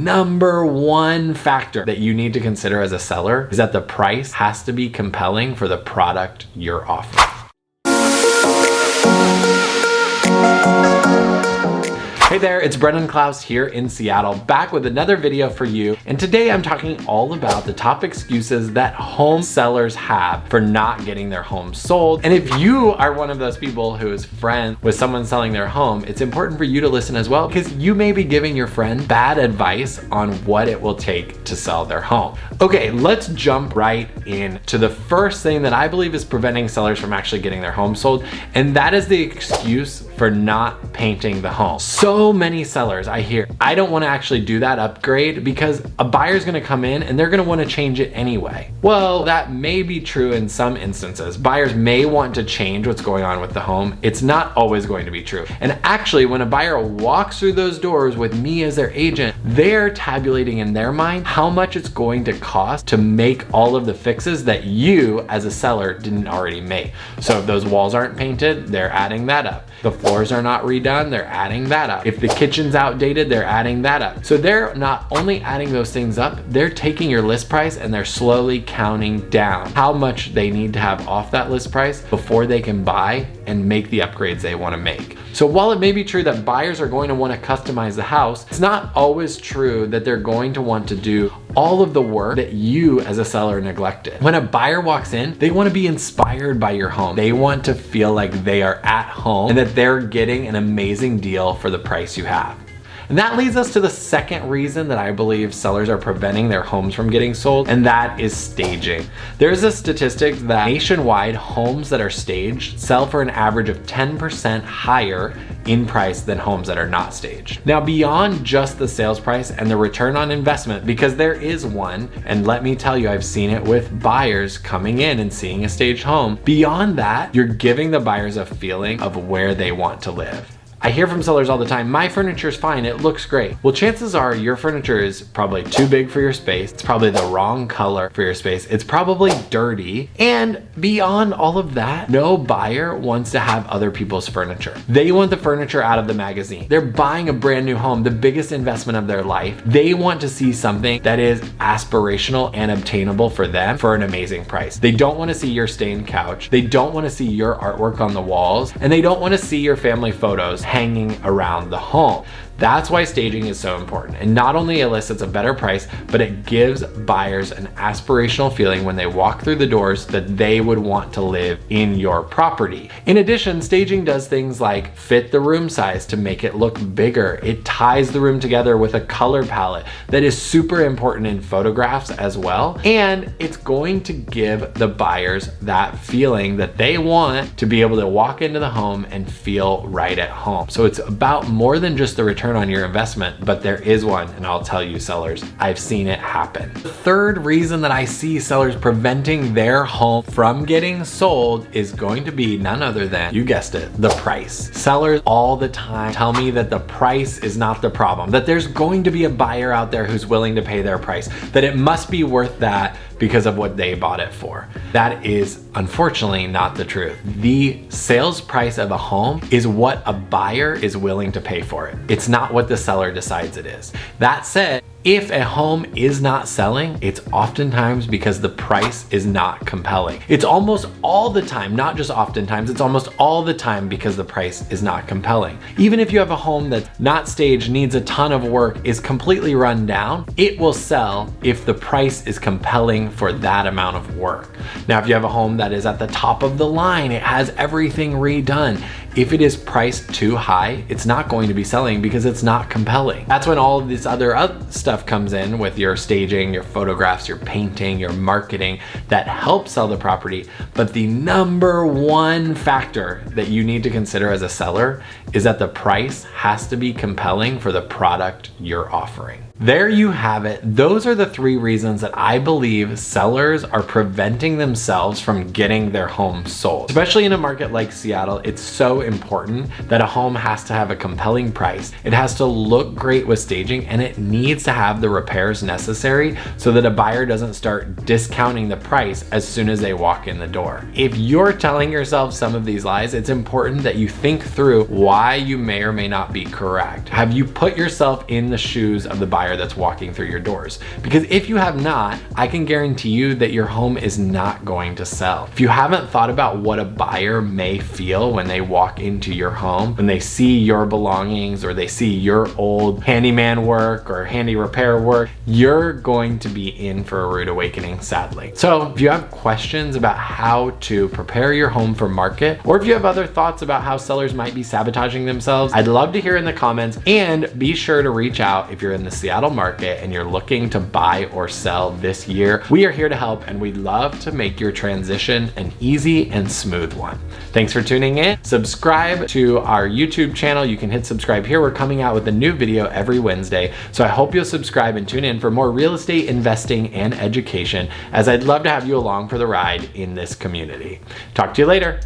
number one factor that you need to consider as a seller is that the price has to be compelling for the product you're offering. Hey there, it's Brendan Klaus here in Seattle, back with another video for you. And today I'm talking all about the top excuses that home sellers have for not getting their home sold. And if you are one of those people who is friends with someone selling their home, it's important for you to listen as well, because you may be giving your friend bad advice on what it will take to sell their home. Okay, let's jump right in to the first thing that I believe is preventing sellers from actually getting their home sold, and that is the excuse for not painting the home. So many sellers I hear, I don't want to actually do that upgrade because a buyer's going to come in and they're going to want to change it anyway. Well, that may be true in some instances. Buyers may want to change what's going on with the home. It's not always going to be true. And actually, when a buyer walks through those doors with me as their agent, they're tabulating in their mind how much it's going to cost to make all of the fixes that you as a seller didn't already make. So if those walls aren't painted, they're adding that up. The floors are not redone, they're adding that up. If the kitchen's outdated, they're adding that up. So they're not only adding those things up, they're taking your list price and they're slowly counting down how much they need to have off that list price before they can buy and make the upgrades they want to make. So while it may be true that buyers are going to want to customize the house, it's not always true that they're going to want to do all of the work that you as a seller neglected. When a buyer walks in, they want to be inspired by your home. They want to feel like they are at home and that they're getting an amazing deal for the price you have. And that leads us to the second reason that I believe sellers are preventing their homes from getting sold, and that is staging. There's a statistic that nationwide homes that are staged sell for an average of 10% higher in price than homes that are not staged. Now, beyond just the sales price and the return on investment, because there is one, and let me tell you, I've seen it with buyers coming in and seeing a staged home. Beyond that, you're giving the buyers a feeling of where they want to live. I hear from sellers all the time, my furniture's fine, it looks great. Well, chances are your furniture is probably too big for your space. It's probably the wrong color for your space. It's probably dirty. And beyond all of that, no buyer wants to have other people's furniture. They want the furniture out of the magazine. They're buying a brand new home, the biggest investment of their life. They want to see something that is aspirational and obtainable for them for an amazing price. They don't want to see your stained couch. They don't want to see your artwork on the walls. And they don't want to see your family photos hanging around the home. That's why staging is so important. And not only elicits a better price, but it gives buyers an aspirational feeling when they walk through the doors that they would want to live in your property. In addition, staging does things like fit the room size to make it look bigger. It ties the room together with a color palette that is super important in photographs as well. And it's going to give the buyers that feeling that they want to be able to walk into the home and feel right at home. So it's about more than just the return on your investment, but there is one, and I'll tell you, sellers, I've seen it happen. The third reason that I see sellers preventing their home from getting sold is going to be none other than, you guessed it, the price. Sellers all the time tell me that the price is not the problem, that there's going to be a buyer out there who's willing to pay their price, that it must be worth that because of what they bought it for. That is unfortunately not the truth. The sales price of a home is what a buyer is willing to pay for it. It's not what the seller decides it is. That said, if a home is not selling, it's oftentimes because the price is not compelling. It's almost all the time, not just oftentimes, it's almost all the time because the price is not compelling. Even if you have a home that's not staged, needs a ton of work, is completely run down, it will sell if the price is compelling for that amount of work. Now, if you have a home that is at the top of the line, it has everything redone, if it is priced too high, it's not going to be selling because it's not compelling. That's when all of this other stuff comes in with your staging, your photographs, your painting, your marketing that helps sell the property. But the number one factor that you need to consider as a seller is that the price has to be compelling for the product you're offering. There you have it. Those are the three reasons that I believe sellers are preventing themselves from getting their home sold. Especially in a market like Seattle, it's so important that a home has to have a compelling price. It has to look great with staging, and it needs to have the repairs necessary so that a buyer doesn't start discounting the price as soon as they walk in the door. If you're telling yourself some of these lies, it's important that you think through why you may or may not be correct. Have you put yourself in the shoes of the buyer that's walking through your doors? Because if you have not, I can guarantee you that your home is not going to sell. If you haven't thought about what a buyer may feel when they walk into your home, when they see your belongings or they see your old handyman work or handy repair work, you're going to be in for a rude awakening, sadly. So if you have questions about how to prepare your home for market, or if you have other thoughts about how sellers might be sabotaging themselves, I'd love to hear in the comments, and be sure to reach out if you're in the Seattle market and you're looking to buy or sell this year. We are here to help, and we'd love to make your transition an easy and smooth one. Thanks for tuning in. Subscribe to our YouTube channel. You can hit subscribe here. We're coming out with a new video every Wednesday, so I hope you'll subscribe and tune in for more real estate investing and education, as I'd love to have you along for the ride in this community. Talk to you later.